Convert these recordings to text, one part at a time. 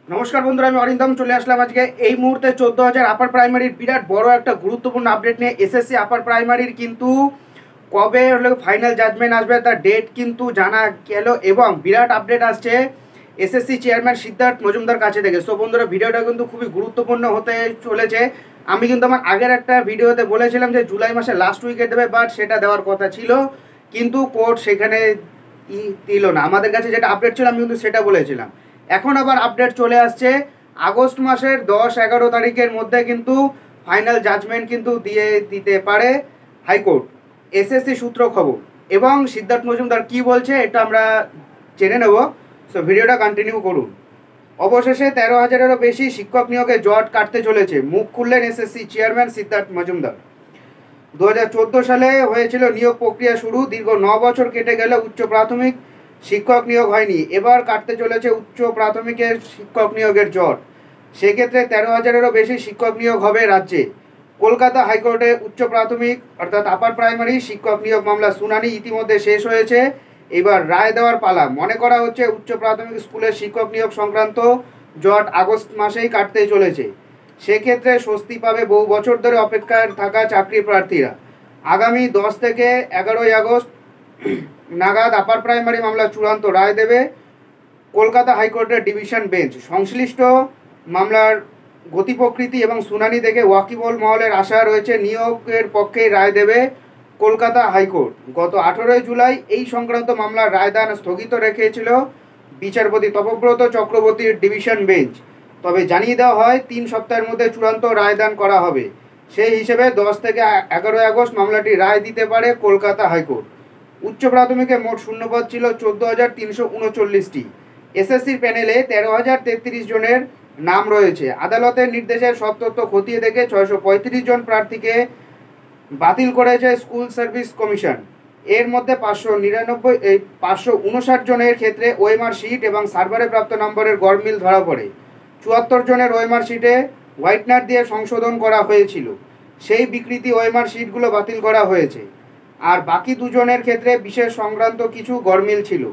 নমস্কার বন্ধুরা, আমি অরিন্দম চলে আসলাম আজকে এই মুহূর্তে 14,000 আপার প্রাইমারির বিরাট বড় একটা গুরুত্বপূর্ণ আপডেট নিয়ে। এসএসসি আপার প্রাইমারির কিন্তু কবে হলো ফাইনাল জাজমেন্ট আসবে তার ডেট কিন্তু জানা গেল এবং বিরাট আপডেট আসছে এসএসসি চেয়ারম্যান সিদ্ধার্থ মজুমদার কাছে থেকে। সো বন্ধুরা, ভিডিওটা কিন্তু খুবই গুরুত্বপূর্ণ হতে চলেছে। আমি কিন্তু আমার আগের একটা ভিডিওতে বলেছিলাম যে জুলাই মাসে লাস্ট উইকে দেবে, বাট সেটা দেওয়ার কথা ছিল কিন্তু কোর্ট সেখানে দিল না। আমাদের কাছে যেটা আপডেট ছিল আমি কিন্তু সেটা বলেছিলাম। এখন আবার আপডেট চলে আসছে আগস্ট মাসের 10-11 তারিখের মধ্যে কিন্তু ফাইনাল জাজমেন্ট কিন্তু দিয়ে দিতে পারে হাইকোর্ট। এসএসসি সূত্র খবর এবং সিদ্ধার্থ মজুমদার কি বলছে এটা আমরা জেনে নেব। সো ভিডিওটা কন্টিনিউ করুন। অবশেষে 13,000-এরও বেশি শিক্ষক নিয়োগে জট কাটতে চলেছে, মুখ খুললেন এসএসসি চেয়ারম্যান সিদ্ধার্থ মজুমদার। 2014 সালে হয়েছিল নিয়োগ প্রক্রিয়া শুরু। দীর্ঘ 9 বছর কেটে গেলে উচ্চ প্রাথমিক শিক্ষক নিয়োগ হয়নি। এবার কাটতে চলেছে উচ্চ প্রাথমিকের শিক্ষক নিয়োগের জট। সেক্ষেত্রে 13,000-এরও বেশি শিক্ষক নিয়োগ হবে রাজ্যে। কলকাতা হাইকোর্টে উচ্চ প্রাথমিক অর্থাৎ আপার প্রাইমারি শিক্ষক নিয়োগ মামলা শুনানি ইতিমধ্যে শেষ হয়েছে। এবার রায় দেওয়ার পালা। মনে করা হচ্ছে উচ্চ প্রাথমিক স্কুলের শিক্ষক নিয়োগ সংক্রান্ত জট আগস্ট মাসেই কাটতে চলেছে। সেক্ষেত্রে স্বস্তি পাবে বহু বছর ধরে অপেক্ষায় থাকা চাকরি প্রার্থীরা। আগামী 10 থেকে 11 আগস্ট নাগাদ আপার প্রাইমারি মামলা চূড়ান্ত রায় দেবে কলকাতা হাইকোর্টের ডিভিশন বেঞ্চ। সংশ্লিষ্ট মামলার গতি প্রকৃতি এবং শুনানি দেখে ওয়াকিবল মহলের আশা রয়েছে নিয়োগের পক্ষেই রায় দেবে কলকাতা হাইকোর্ট। গত 18 জুলাই এই সংক্রান্ত মামলার রায়দান স্থগিত রেখেছিল বিচারপতি তপব্রত চক্রবর্তীর ডিভিশন বেঞ্চ। তবে জানিয়ে দেওয়া হয় 3 সপ্তাহের মধ্যে চূড়ান্ত রায়দান করা হবে। সেই হিসেবে 10 থেকে 11 আগস্ট মামলাটি রায় দিতে পারে কলকাতা হাইকোর্ট। উচ্চ প্রাথমিকে মোট শূন্যপদ ছিল 14,339টি। এসএসসির প্যানেলে 13,033 জনের নাম রয়েছে। আদালতের নির্দেশের সব তথ্য খতিয়ে দেখে 635 জন প্রার্থীকে বাতিল করেছে স্কুল সার্ভিস কমিশন। এর মধ্যে 559 জনের ক্ষেত্রে ওএমআর শিট এবং সার্ভারে প্রাপ্ত নম্বরের গড়মিল ধরা পড়ে। 74 জনের ওএমআর শিটে হোয়াইটনার দিয়ে সংশোধন করা হয়েছিল, সেই বিকৃতি ওএমআর শিটগুলো বাতিল করা হয়েছে। আর বাকি 2 জনের ক্ষেত্রে বিশেষ সংক্রান্ত কিছু গড়মিল ছিল।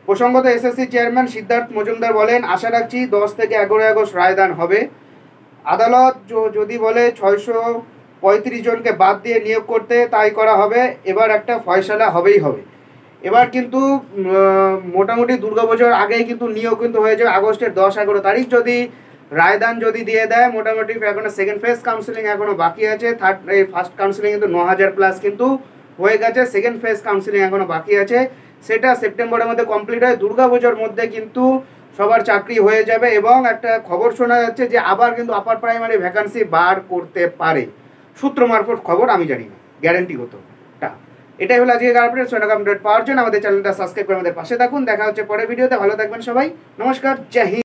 প্রসঙ্গত এসএসসি চেয়ারম্যান সিদ্ধার্থ মজুমদার বলেন, আশা রাখছি 10 থেকে 11 আগস্ট রায়দান হবে। আদালত যদি বলে 635 জনকে বাদ দিয়ে নিয়োগ করতে, তাই করা হবে। এবার একটা ফয়সালা হবেই হবে। এবার কিন্তু মোটামুটি দুর্গাপুজোর আগেই কিন্তু নিয়োগ কিন্তু হয়ে যাবে। আগস্টের 10-11 তারিখ যদি রায়দান যদি দিয়ে দেয়, মোটামুটি এখনো সেকেন্ড ফেজ কাউন্সিলিং এখনো বাকি আছে। ফার্স্ট কাউন্সিলিং কিন্তু 9,000 প্লাস কিন্তু হয়ে গেছে। সেকেন্ড ফেজ কাউন্সিলিং এখনো বাকি আছে, সেটা সেপ্টেম্বরের মধ্যে কমপ্লিট হয়। দুর্গাপুজোর মধ্যে কিন্তু সবার চাকরি হয়ে যাবে এবং একটা খবর শোনা যাচ্ছে যে আবার কিন্তু আপার প্রাইমারি ভ্যাকান্সি বার করতে পারে। সূত্র মারফত খবর, আমি জানি না গ্যারান্টিগতটা। এটাই হলো আজকে আপডেট। সোনাক আপডেট পাওয়ার জন্য আমাদের চ্যানেলটা সাবস্ক্রাইব করে আমাদের পাশে থাকুন। দেখা হচ্ছে পরের ভিডিওতে। ভালো থাকবেন সবাই। নমস্কার, জয় হিন্দ।